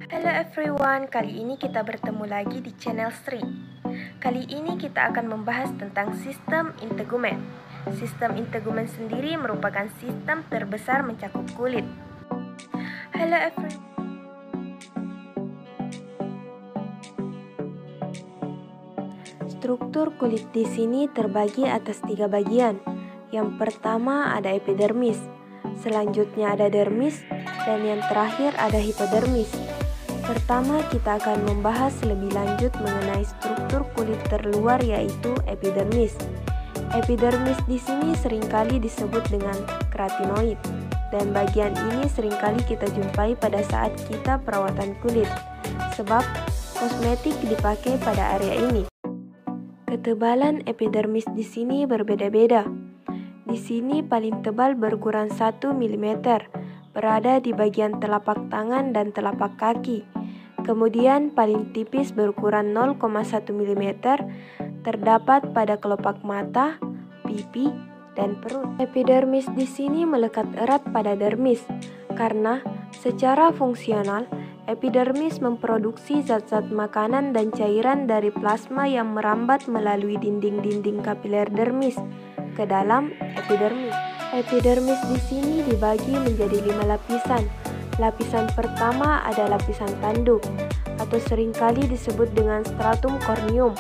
Halo everyone, kali ini kita bertemu lagi di channel Sri. Kali ini kita akan membahas tentang sistem integumen. Sistem integumen sendiri merupakan sistem terbesar mencakup kulit. Halo everyone. Struktur kulit di sini terbagi atas 3 bagian. Yang pertama ada epidermis, selanjutnya ada dermis, dan yang terakhir ada hipodermis. Pertama, kita akan membahas lebih lanjut mengenai struktur kulit terluar yaitu epidermis. Epidermis di sini seringkali disebut dengan keratinoid, dan bagian ini seringkali kita jumpai pada saat kita perawatan kulit, sebab kosmetik dipakai pada area ini. Ketebalan epidermis di sini berbeda-beda. Di sini paling tebal berukuran 1 mm, berada di bagian telapak tangan dan telapak kaki. Kemudian paling tipis berukuran 0,1 mm terdapat pada kelopak mata, pipi, dan perut. Epidermis di sini melekat erat pada dermis karena secara fungsional epidermis memproduksi zat-zat makanan dan cairan dari plasma yang merambat melalui dinding-dinding kapiler dermis ke dalam epidermis. Epidermis di sini dibagi menjadi 5 lapisan. Lapisan pertama ada lapisan tanduk, atau seringkali disebut dengan stratum corneum.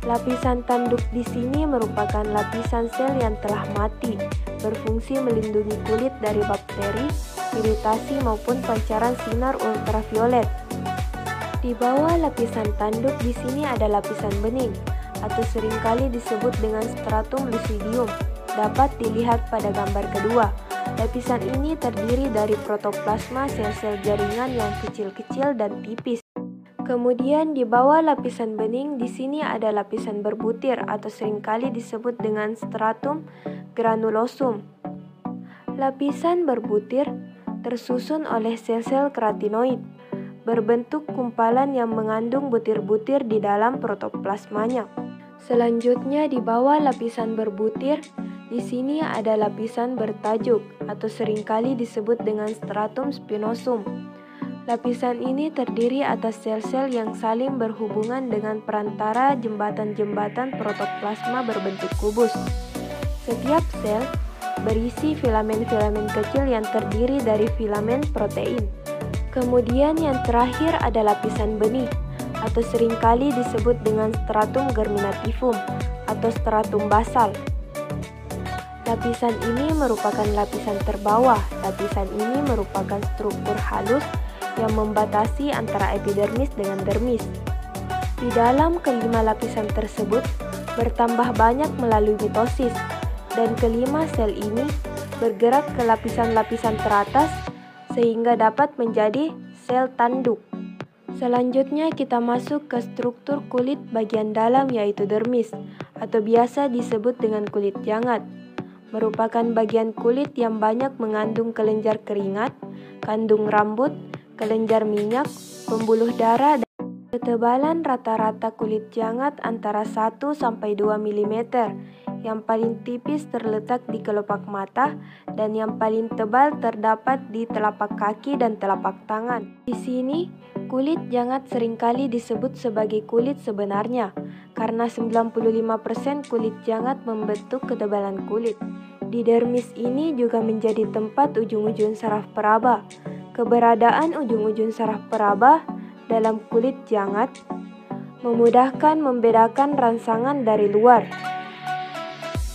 Lapisan tanduk di sini merupakan lapisan sel yang telah mati, berfungsi melindungi kulit dari bakteri, iritasi maupun pancaran sinar ultraviolet. Di bawah lapisan tanduk di sini ada lapisan bening, atau seringkali disebut dengan stratum lucidium. Dapat dilihat pada gambar kedua. Lapisan ini terdiri dari protoplasma sel-sel jaringan yang kecil-kecil dan tipis. Kemudian di bawah lapisan bening di sini ada lapisan berbutir atau seringkali disebut dengan stratum granulosum. Lapisan berbutir tersusun oleh sel-sel keratinoid, berbentuk kumpalan yang mengandung butir-butir di dalam protoplasmanya. Selanjutnya di bawah lapisan berbutir di sini ada lapisan bertajuk atau seringkali disebut dengan stratum spinosum. Lapisan ini terdiri atas sel-sel yang saling berhubungan dengan perantara jembatan-jembatan protoplasma berbentuk kubus. Setiap sel berisi filamen-filamen kecil yang terdiri dari filamen protein. Kemudian yang terakhir ada lapisan benih atau seringkali disebut dengan stratum germinativum atau stratum basal. Lapisan ini merupakan lapisan terbawah. Lapisan ini merupakan struktur halus yang membatasi antara epidermis dengan dermis. Di dalam kelima lapisan tersebut bertambah banyak melalui mitosis, dan kelima sel ini bergerak ke lapisan-lapisan teratas sehingga dapat menjadi sel tanduk. Selanjutnya kita masuk ke struktur kulit bagian dalam yaitu dermis, atau biasa disebut dengan kulit jangat. Merupakan bagian kulit yang banyak mengandung kelenjar keringat, kandung rambut, kelenjar minyak, pembuluh darah, dan ketebalan rata-rata kulit jangat antara 1-2 mm. Yang paling tipis terletak di kelopak mata dan yang paling tebal terdapat di telapak kaki dan telapak tangan. Di sini, kulit jangat seringkali disebut sebagai kulit sebenarnya karena 95% kulit jangat membentuk ketebalan kulit. Di dermis ini juga menjadi tempat ujung-ujung saraf peraba. Keberadaan ujung-ujung saraf peraba dalam kulit jangat memudahkan membedakan rangsangan dari luar.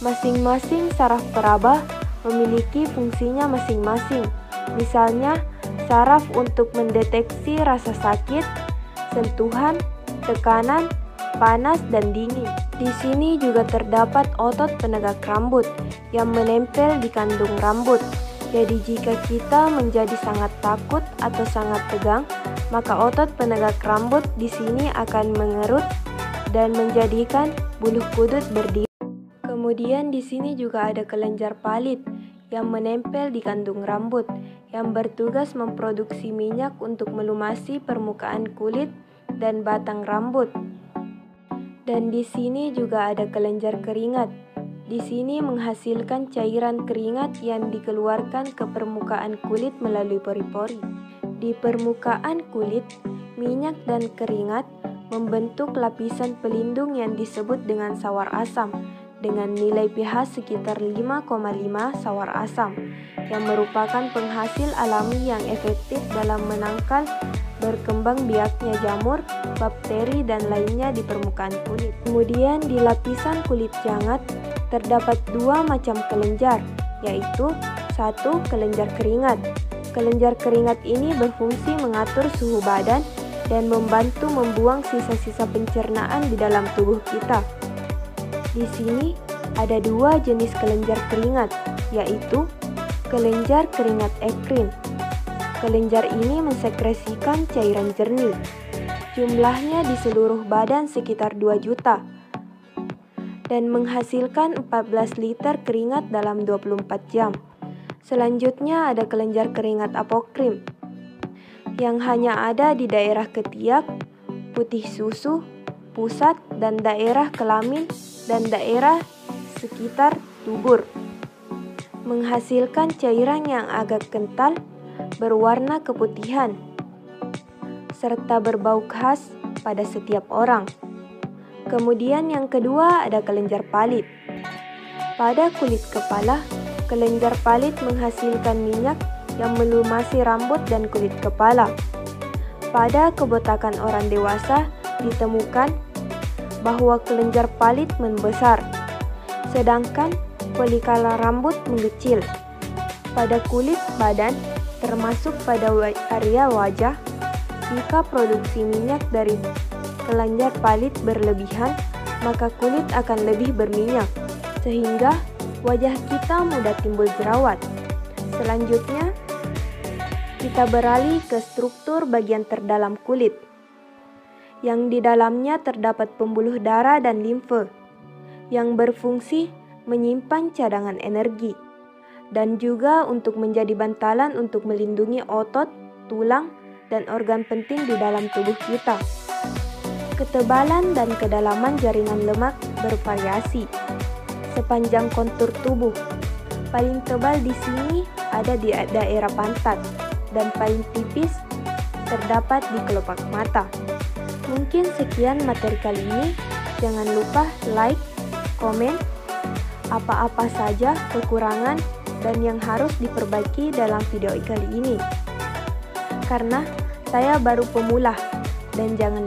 Masing-masing saraf peraba memiliki fungsinya masing-masing. Misalnya, saraf untuk mendeteksi rasa sakit, sentuhan, tekanan, panas, dan dingin. Di sini juga terdapat otot penegak rambut yang menempel di kandung rambut. Jadi jika kita menjadi sangat takut atau sangat tegang, maka otot penegak rambut di sini akan mengerut dan menjadikan bulu kudut berdiri. Kemudian di sini juga ada kelenjar palit yang menempel di kandung rambut yang bertugas memproduksi minyak untuk melumasi permukaan kulit dan batang rambut. Dan di sini juga ada kelenjar keringat. Di sini menghasilkan cairan keringat yang dikeluarkan ke permukaan kulit melalui pori-pori. Di permukaan kulit, minyak dan keringat membentuk lapisan pelindung yang disebut dengan sawar asam dengan nilai pH sekitar 5,5 sawar asam yang merupakan penghasil alami yang efektif dalam menangkal berkembang biaknya jamur, bakteri, dan lainnya di permukaan kulit. Kemudian di lapisan kulit jangat terdapat dua macam kelenjar, yaitu satu, kelenjar keringat. Kelenjar keringat ini berfungsi mengatur suhu badan dan membantu membuang sisa-sisa pencernaan di dalam tubuh kita. Di sini ada dua jenis kelenjar keringat, yaitu kelenjar keringat ekrin. Kelenjar ini mensekresikan cairan jernih. Jumlahnya di seluruh badan sekitar 2 juta dan menghasilkan 14 liter keringat dalam 24 jam. Selanjutnya ada kelenjar keringat apokrim yang hanya ada di daerah ketiak, putih susu, pusat, dan daerah kelamin dan daerah sekitar dubur. Menghasilkan cairan yang agak kental, berwarna keputihan, serta berbau khas pada setiap orang. Kemudian yang kedua ada kelenjar palit. Pada kulit kepala, kelenjar palit menghasilkan minyak yang melumasi rambut dan kulit kepala. Pada kebotakan orang dewasa ditemukan bahwa kelenjar palit membesar, sedangkan folikula rambut mengecil. Pada kulit badan, termasuk pada area wajah, jika produksi minyak dari kelenjar palit berlebihan, maka kulit akan lebih berminyak, sehingga wajah kita mudah timbul jerawat. Selanjutnya, kita beralih ke struktur bagian terdalam kulit, yang di dalamnya terdapat pembuluh darah dan limfe, yang berfungsi menyimpan cadangan energi, dan juga untuk menjadi bantalan untuk melindungi otot, tulang, dan organ penting di dalam tubuh kita. Ketebalan dan kedalaman jaringan lemak bervariasi sepanjang kontur tubuh. Paling tebal di sini ada di daerah pantat dan paling tipis terdapat di kelopak mata. Mungkin sekian materi kali ini. Jangan lupa like, komen, apa-apa saja kekurangan dan yang harus diperbaiki dalam video kali ini. Karena saya baru pemula dan jangan